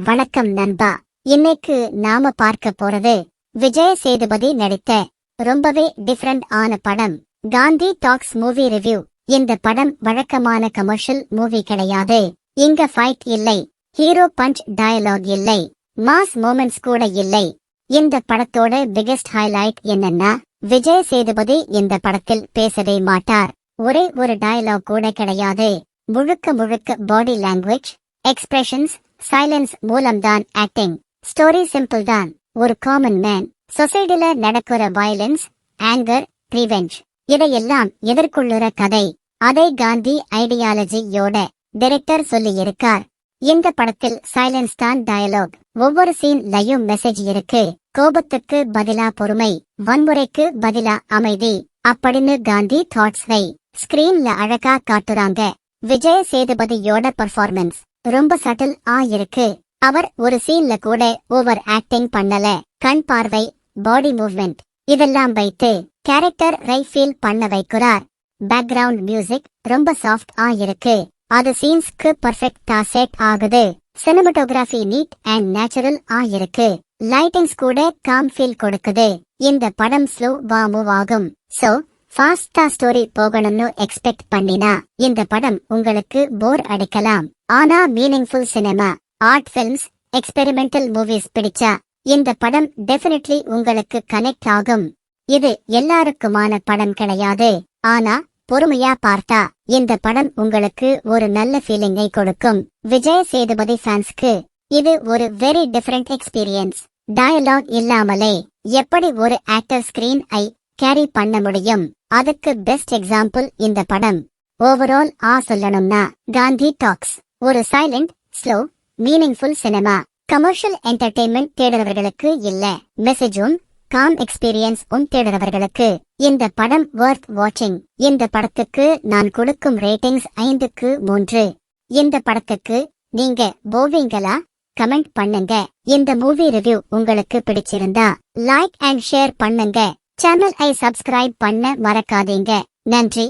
வணக்கம் நண்பா. இன்னைக்கு நாம பார்க்க போறது விஜய் சேதுபதி நடித்த ரொம்பவே டிஃபரண்ட் ஆன படம் காந்தி டாக்ஸ் மூவி ரிவ்யூ. இந்த படம் வழக்கமான கமர்ஷியல் மூவி கிடையாது. இங்க ஃபைட் இல்லை, ஹீரோ பஞ்ச் டயலாக் இல்லை, மாஸ் மொமெண்ட்ஸ் கூட இல்லை. இந்த படத்தோட பிகெஸ்ட் ஹைலைட் என்னன்னா, விஜய் சேதுபதி இந்த படத்தில் பேசவே மாட்டார். ஒரே ஒரு டயலாக் கூட கிடையாது. முழுக்க முழுக்க பாடி லாங்குவேஜ், எக்ஸ்பிரஷன்ஸ், சைலன்ஸ் மூலம்தான் ஆக்டிங். ஸ்டோரி சிம்பிள் தான். ஒரு காமன் மேன், சொசைட்டில நடக்கிற வயலன்ஸ், ஆங்கர், ரிவெஞ்ச் இதையெல்லாம் எதிர்கொள்ளுற கதை. அதை காந்தி ஐடியாலஜியோட டைரக்டர் சொல்லி இருக்கார். இந்த படத்தில் சைலன்ஸ் தான் டயலாக். ஒவ்வொரு சீன்லயும் மெசேஜ் இருக்கு. கோபத்துக்கு பதிலா பொறுமை, வன்முறைக்கு பதிலா அமைதி அப்படின்னு காந்தி தாட்ஸ்வை ஸ்கிரீன்ல அழகா காட்டுறாங்க. விஜய் சேதுபதியோட பர்ஃபார்மன்ஸ் ரொம்ப சட்டில் இருக்கு. அவர் ஒரு சீன்ல கூட ஓவர் ஆக்டிங் பண்ணல. கண் பார்வை, பாடி மூவ்மெண்ட் இதெல்லாம் வைத்து கேரக்டர் ஃபீல் பண்ண வைக்கிறார். பேக்ரவுண்ட் மியூசிக் ரொம்ப சாஃப்ட் இருக்கு. அது சீன்ஸ்க்கு பர்ஃபெக்ட்டா செட் ஆகுது. சினிமாட்டோகிராஃபி நீட் அண்ட் நேச்சுரல் இருக்கு. லைட்டிங்ஸ் கூட காம் ஃபீல் கொடுக்குது. இந்த படம் ஸ்லோவா மூவ் ஆகும். சோ ஃபாஸ்டா ஸ்டோரி போகணும்னு எக்ஸ்பெக்ட் பண்ணினா இந்த படம் உங்களுக்கு போர் அடிக்கலாம். ஆனா meaningful cinema, art films, experimental movies பிடிச்சா இந்த படம் டெஃபினெட்லி உங்களுக்கு கனெக்ட் ஆகும். இது எல்லாருக்குமான படம் கிடையாது. ஆனா பொறுமையா பார்த்தா இந்த படம் உங்களுக்கு ஒரு நல்ல ஃபீலிங்கை கொடுக்கும். விஜய் சேதுபதி ஃபேன்ஸ்க்கு இது ஒரு வெரி டிஃபரெண்ட் எக்ஸ்பீரியன்ஸ். டயலாக் இல்லாமலே எப்படி ஒரு ஆக்டர் ஸ்கிரீன் ஐ கேரி பண்ண முடியும்? அதுக்கு பெஸ்ட் எக்ஸாம்பிள் இந்த படம். ஓவரால் சொல்லணும்னா காந்தி டாக்ஸ் ஒரு silent, slow, meaningful cinema. Commercial entertainment தேடுறவர்களுக்கு இல்ல, மெசேஜும் காம் எக்ஸ்பீரியன்ஸ் தேடுறவர்களுக்கு இந்த படம் வொர்த் வாட்சிங். இந்த படத்துக்கு நான் கொடுக்கும் ரேட்டிங்ஸ் 5க்கு 3. இந்த படத்துக்கு நீங்க போவீங்களா? கமெண்ட் பண்ணுங்க. இந்த மூவி ரிவ்யூ உங்களுக்கு பிடிச்சிருந்தா லைக் அண்ட் ஷேர் பண்ணுங்க. சேனல் ஐ சப்ஸ்கிரைப் பண்ண மறக்காதீங்க. நன்றி.